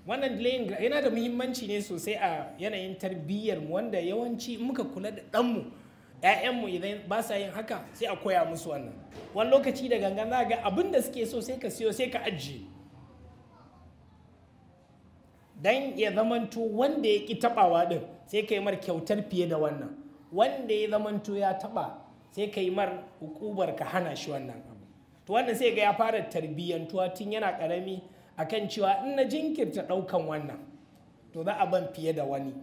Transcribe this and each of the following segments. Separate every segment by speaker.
Speaker 1: wannan delaying yana da muhimmanci ne sosai a yanayin tarbiyyar mu, wanda yawanci muka kula da ɗanmu ‘ya'yanmu idan ba sa yin haka sai a koya musu wannan. Wani lokaci da gangan za ga abin da suke so sai ka siyo sai ka ajiye dan ya zamanto wanda ya ki tabawa din sai ka yi mar kyautar fiye da wannan, wanda ya zamanto ya taba sai ka yi mar hukubar ka hana shi wannan abu. To wannan sai ga ya fara tarbiyyantuwa tun yana karami akan cewa in na jinkirta daukan wannan to za a ban fiye da wani,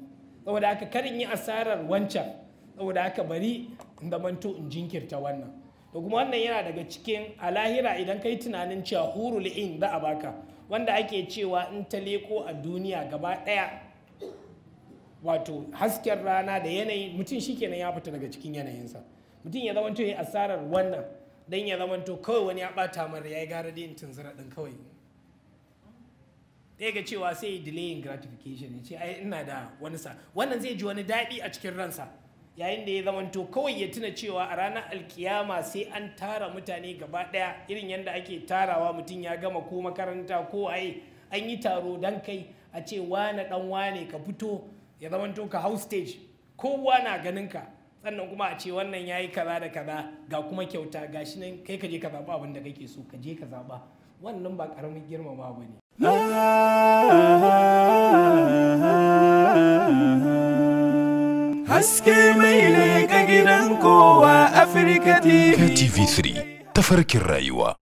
Speaker 1: saboda haka karin yi asarar wancan, saboda haka bari in zamanto in jinkirta wannan. To kuma wannan yana daga cikin alahira idan kai tunanin cewa hurul in za a baka, wanda ake cewa in ta leko a duniya gaba daya wato hasken rana da yanayi mutum shikenan ya fita daga cikin yanayinsa. Mutum ya zamanto ya asarar wannan dan ya zamanto kawai wani ya bata mara yayi gara da yin tunzura din kawai. Sai ga cewa sai delaying gratification ya ce ai ina da wani sa, wannan zai ji wani daɗi a cikin ransa yayin da ya zamanto kawai ya tuna cewa a ranar alkiyama sai an tara mutane gaba daya irin yadda ake tarawa mutum ya gama ko makaranta ko ai an yi taro dan kai a ce wane dan wane ka fito, ya zamanto ka hau stage kowa na ganin ka, sannan kuma a ce wannan yayi kaza da kaza ga kuma kyauta gashi nan kai ka je ka zaba abin da kake so ka je ka zaba, wannan ba karamin girmama bane.
Speaker 2: Haske mai leƙa gidan kowa Afirka TV.
Speaker 3: TV3 tafarkin rayuwa.